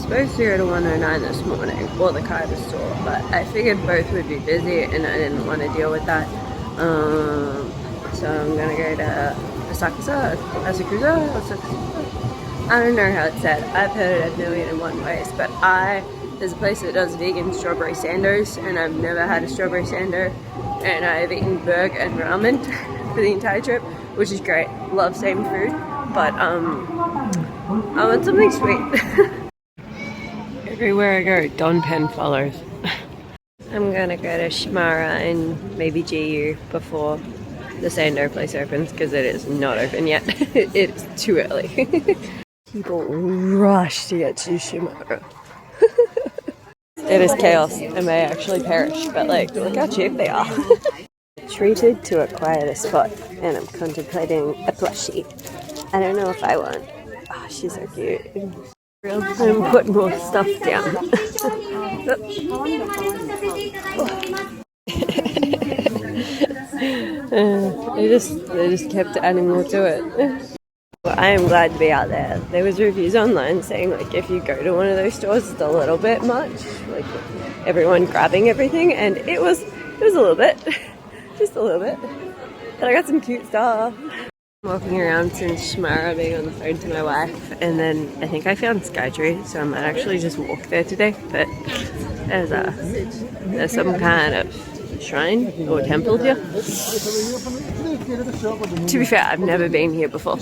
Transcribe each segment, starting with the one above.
supposed to go to 109 this morning, or the Kaiba store, but I figured both would be busy and I didn't want to deal with that. So I'm gonna go to Asakusa. I don't know how it's said. I've heard it a million and one ways, but there's a place that does vegan strawberry sandos, and I've never had a strawberry sando, and I've eaten burger and ramen for the entire trip, which is great. Love same food, but I want something sweet. Everywhere I go, Don Pen follows. I'm gonna go to Jemerey and maybe GU before the Sando place opens, because it is not open yet. It is too early. People rush to get to Jemerey. It is chaos and may actually perish, but like, look how cheap they are. Treated to a quieter spot, and I'm contemplating a plushie. I don't know if I want. Oh, she's so cute. I'm putting more stuff down. They just kept adding more to it. Well, I am glad to be out there. There was reviews online saying like if you go to one of those stores, it's a little bit much, like everyone grabbing everything, and it was a little bit, just a little bit. But I got some cute stuff. Walking around since Jemerey, being on the phone to my wife, and then I think I found Skytree, so I might actually just walk there today. But there's some kind of shrine or temple here. To be fair, I've never been here before.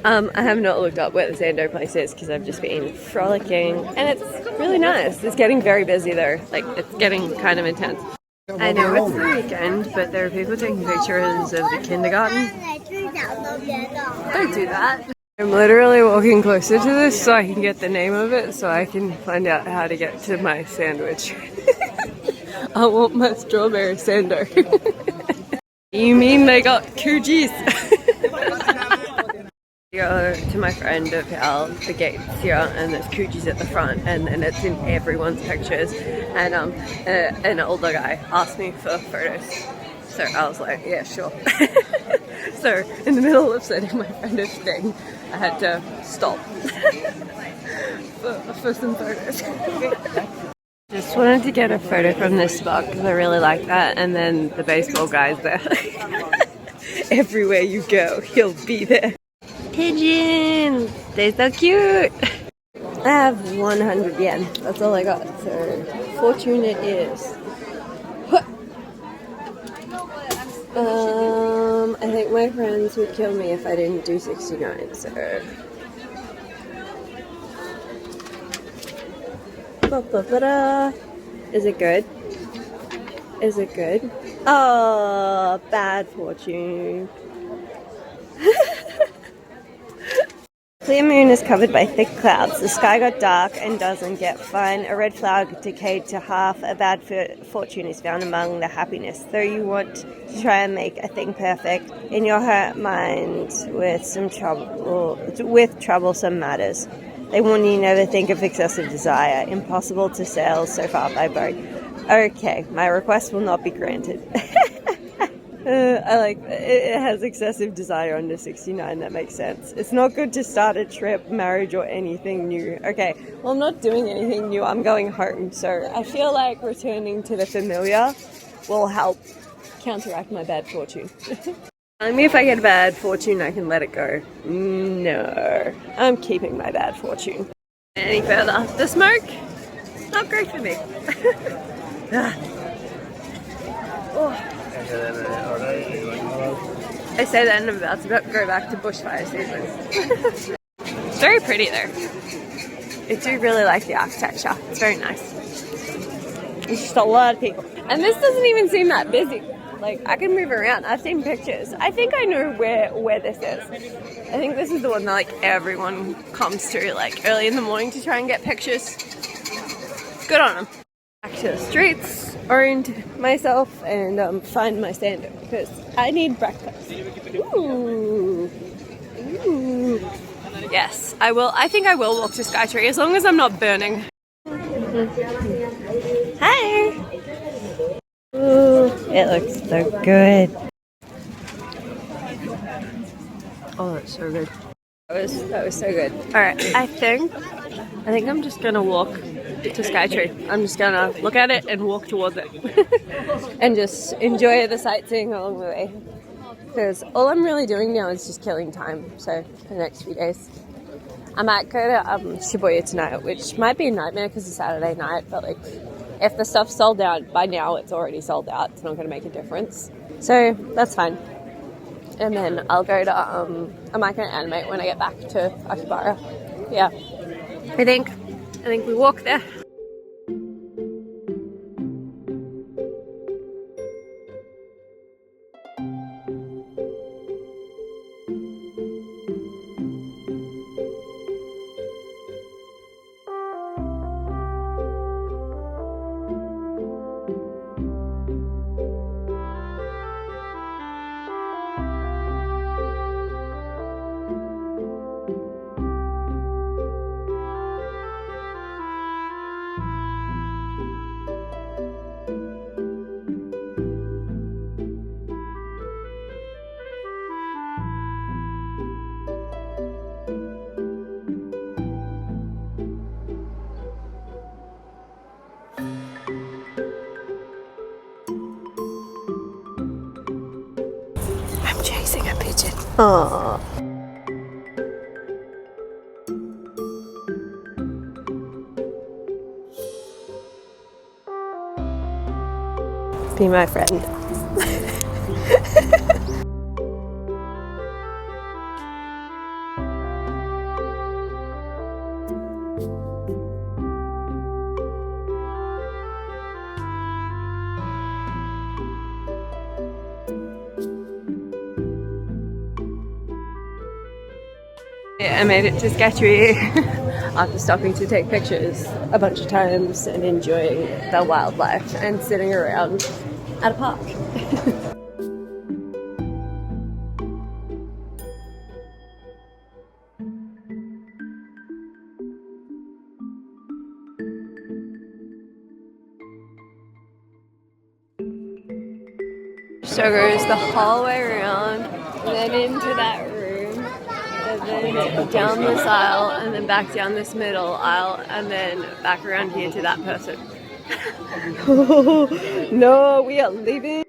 I have not looked up where the Sando place is because I've just been frolicking, and it's really nice. It's getting very busy though, like it's getting kind of intense. I know it's the weekend, but there are people taking pictures of the kindergarten. Don't do that. I'm literally walking closer to this so I can get the name of it, so I can find out how to get to my sandwich. I want my strawberry sando. You mean they got koojies? Go to my friend of how the gate's here and there's koojies at the front, and then it's in everyone's pictures, and an older guy asked me for photos, so I was like, yeah, sure. So in the middle of sending my friend a thing, I had to stop for some photos. Just wanted to get a photo from this spot because I really like that, and then the baseball guy's there. Everywhere you go, he'll be there. Pigeons! They're so cute! I have 100 yen. That's all I got. So, fortune it is. I think my friends would kill me if I didn't do 69, so... Is it good? Is it good? Oh, bad fortune. Clear moon is covered by thick clouds. The sky got dark and doesn't get fine. A red flower decayed to half. A bad fortune is found among the happiness. Though you want to try and make a thing perfect, in your hurt mind with troublesome matters. They warn you never think of excessive desire. Impossible to sail so far by boat. Okay, my request will not be granted. I like it has excessive desire under 69, that makes sense. It's not good to start a trip, marriage, or anything new. Okay, well, I'm not doing anything new, I'm going home, so I feel like returning to the familiar will help counteract my bad fortune. I mean, if I get bad fortune, I can let it go. No, I'm keeping my bad fortune. Any further, the smoke, not great for me. Oh. I say that and I'm about to go back to bushfire season. It's very pretty there. I do really like the architecture. It's very nice. There's just a lot of people. And this doesn't even seem that busy. Like, I can move around. I've seen pictures. I think I know where this is. I think this is the one that like everyone comes to like early in the morning to try and get pictures. Good on them. Back to the streets, orient myself, and find my sando because I need breakfast. Ooh. Ooh. Yes, I will. I think I will walk to Skytree as long as I'm not burning. Hi. Ooh, it looks so good. Oh, that's so good. That was so good. All right, I think I think I'm just gonna walk to Skytree. I'm just gonna look at it and walk towards it and just enjoy the sightseeing along the way, because all I'm really doing now is just killing time. So for the next few days I might go to Shibuya tonight, which might be a nightmare because it's Saturday night, but like if the stuff's sold out by now, it's already sold out. It's not going to make a difference, so that's fine. And then I'll go to I might go to Animate when I get back to Akihabara. Yeah, I think we walk there. Chasing a pigeon. Aww. Be my friend. I made it to Jemerey after stopping to take pictures a bunch of times and enjoying the wildlife and sitting around at a park. So goes the whole way around, and then into that room, and then down this aisle, and then back down this middle aisle, and then back around here to that person. No, we are leaving.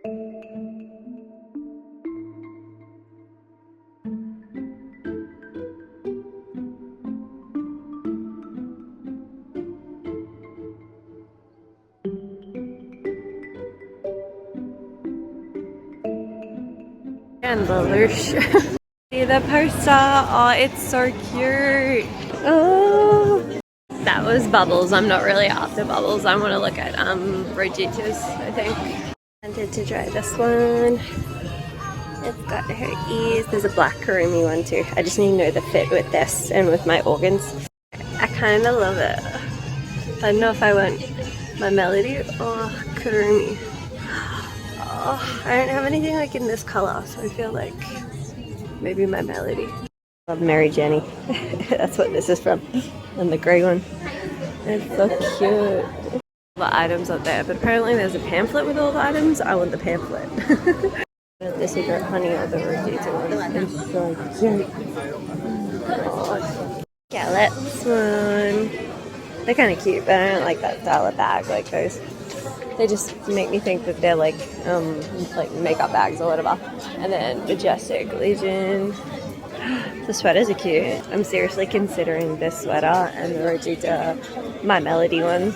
And the loosh. See the poster? Oh, it's so cute. Oh, that was Bubbles. I'm not really after Bubbles. I want to look at Rojitas, I think. I wanted to try this one. It's got her ears. There's a black Kuromi one too. I just need to know the fit with this and with my organs. I kind of love it. I don't know if I want my Melody or Kuromi. Oh, I don't have anything like in this color, so I feel like maybe my Melody. I love Mary Jenny. That's what this is from. And the grey one. It's so cute. The items up there, but apparently there's a pamphlet with all the items. I want the pamphlet. The secret honey or the Rojita one. It's so cute. Oh, Gallett's one. They're kind of cute, but I don't like that style of bag like those. They just make me think that they're like makeup bags or whatever. And then Majestic Legion. The sweaters are cute. I'm seriously considering this sweater and the Rojita, my Melody one.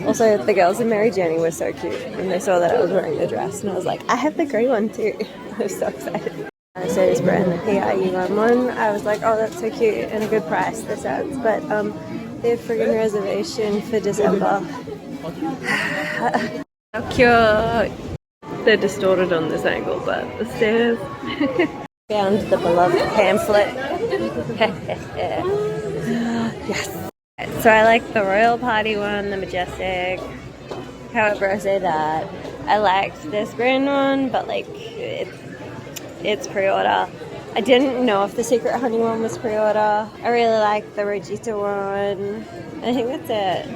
Also, the girls in Mary Jenny were so cute. And they saw that I was wearing the dress and I was like, I have the grey one too. I was so excited. I saw this brand, the Eeveeemmy one. I was like, oh, that's so cute and a good price, this adds. But they have friggin' reservation for December. How cute! They're distorted on this angle, but the stairs. Found the beloved pamphlet. Yes. So I like the Royal Party one, the Majestic. However, I say that. I liked this brand one, but like it's pre-order. I didn't know if the Secret Honey one was pre-order. I really like the Rojita one. I think that's it.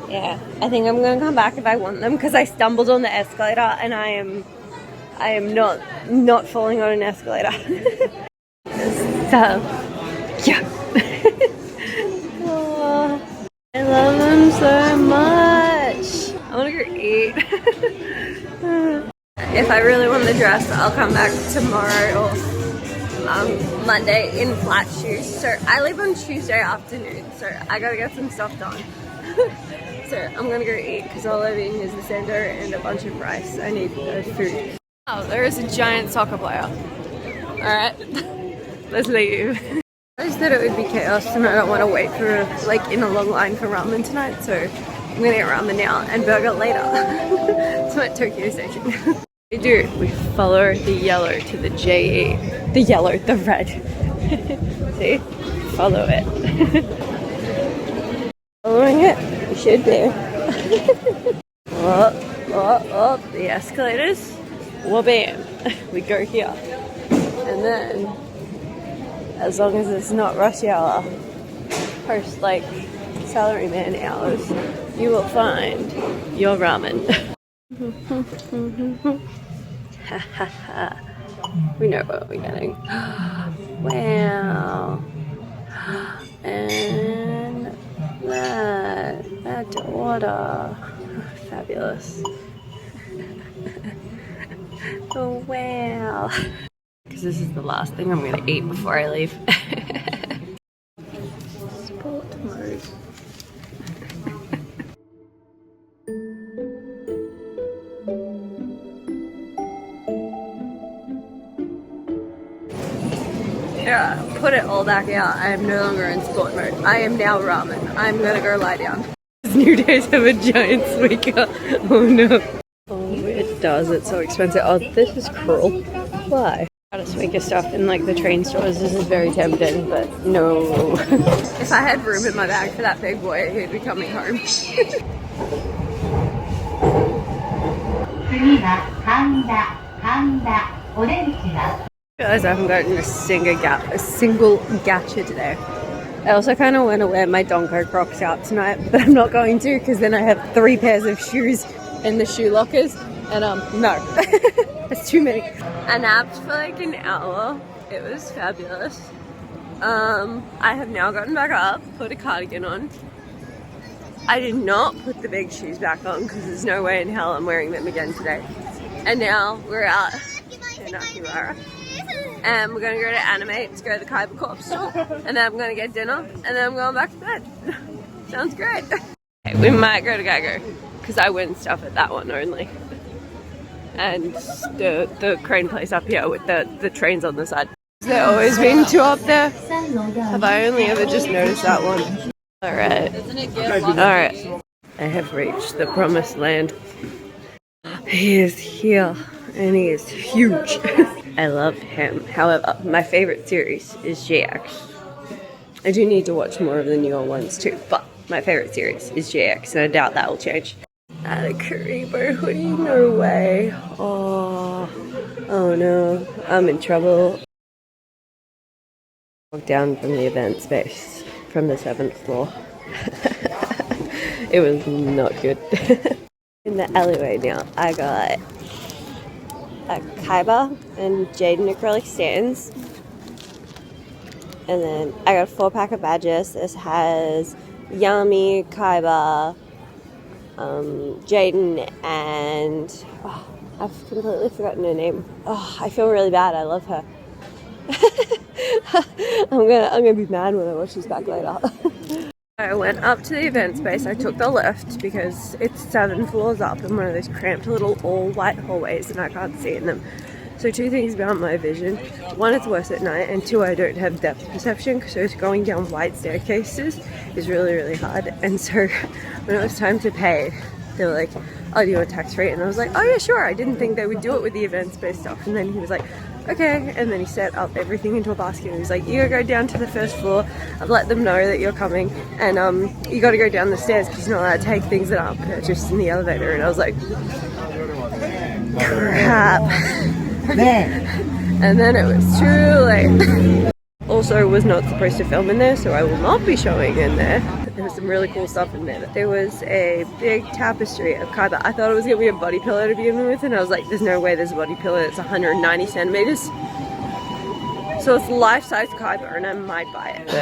Yeah, I think I'm going to come back if I want them because I stumbled on the escalator and I am not falling on an escalator. So, yeah. Oh, If I really want the dress, I'll come back tomorrow or Monday in flat shoes. So I leave on Tuesday afternoon, so I gotta get some stuff done. So I'm gonna go eat because all I've eaten is the Sando and a bunch of rice. I need food. Oh, there is a giant soccer player. Alright, let's leave. I just thought it would be chaos and I don't want to wait for like in a long line for ramen tonight, so I'm gonna get ramen now and burger later. It's at Tokyo Station. We do. We follow the yellow to the JE. The yellow, the red. See? Follow it. Following it, we should be. Oh, the escalators. Well, bam. We go here. And then, as long as it's not rush hour, post like salaryman hours, you will find your ramen. Ha ha ha. We know what we're getting. Wow. And that order. Fabulous. Oh wow. Because this is the last thing I'm going to eat before I leave. Sport mode. Yeah, put it all back out. I am no longer in sport mode. I am now ramen. I'm gonna go lie down. New Days have a giant squeaker. Oh no. Oh, it does. It's so expensive. Oh, this is cruel. Why? Gotta sneak your stuff in like the train stores. This is very tempting, but no. If I had room in my bag for that big boy, he'd be coming home. I realize I haven't gotten a single gacha today. I also kind of want to wear my Donko Crocs out tonight, but I'm not going to because then I have 3 pairs of shoes in the shoe lockers, and no, that's too many. I napped for like an hour. It was fabulous. I have now gotten back up, put a cardigan on. I did not put the big shoes back on because there's no way in hell I'm wearing them again today. And now we're out in Akihabara. And we're going to go to Animate to go to the Kaiba Corp store. And then I'm going to get dinner. And then I'm going back to bed. Sounds great. Okay, we might go to Gago because I win stuff at that one only. And the crane place up here with the trains on the side. Has there always been 2 up there? Have I only ever just noticed that one? Alright. Alright. I have reached the promised land. He is here. And he is huge. I love him. However, my favorite series is JX. I do need to watch more of the newer ones too, but my favorite series is JX, and I doubt that will change. At a Karibo hoodie, no way. Oh no, I'm in trouble. Walked down from the event space from the 7th floor. It was not good. In the alleyway now, I got a Kaiba and Jaden acrylic stands, and then I got a 4-pack of badges. This has Yami, Kaiba, Jaden, and I've completely forgotten her name. Oh, I feel really bad. I love her. I'm gonna be mad when I watch this back later. I went up to the event space. I took the lift because it's 7 floors up in one of those cramped little all-white hallways and I can't see in them. So 2 things about my vision. 1, it's worse at night, and 2, I don't have depth perception, so going down wide staircases is really, really hard. And so when it was time to pay, they were like, oh, do you want tax-free? And I was like, oh yeah, sure. I didn't think they would do it with the event space stuff. And then he was like, okay, and then he set up everything into a basket and he was like, you gotta go down to the 1st floor, I've let them know that you're coming, and you gotta go down the stairs because you're not allowed to take things that aren't purchased in the elevator. And I was like, crap. And then it was too late. Also was not supposed to film in there, so I will not be showing in there. There was some really cool stuff in there. There was a big tapestry of Kaiba. I thought it was going to be a body pillow to begin with, and I was like, there's no way there's a body pillow that's 190 centimeters. So it's life-size Kaiba and I might buy it.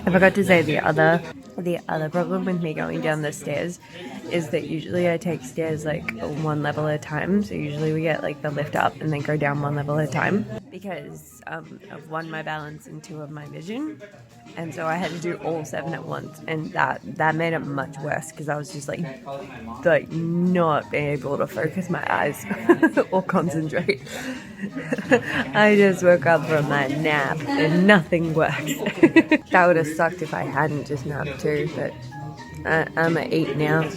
I forgot to say the other problem with me going down the stairs is that usually I take stairs like one level at a time. So usually we get like the lift up and then go down one level at a time because of one, my balance, and two, of my vision. And so I had to do all 7 at once, and that made it much worse because I was just like not being able to focus my eyes or concentrate. I just woke up from my nap and nothing worked. That would have sucked if I hadn't just napped too, but I'm at 8 now.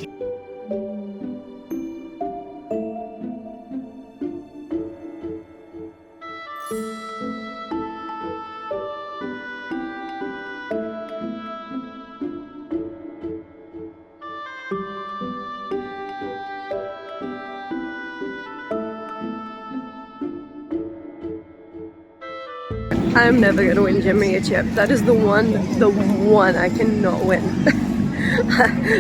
I'm never gonna win Jemerey a chip. That is the one I cannot win.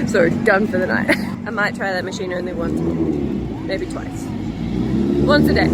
So done for the night. I might try that machine only once, maybe twice. Once a day.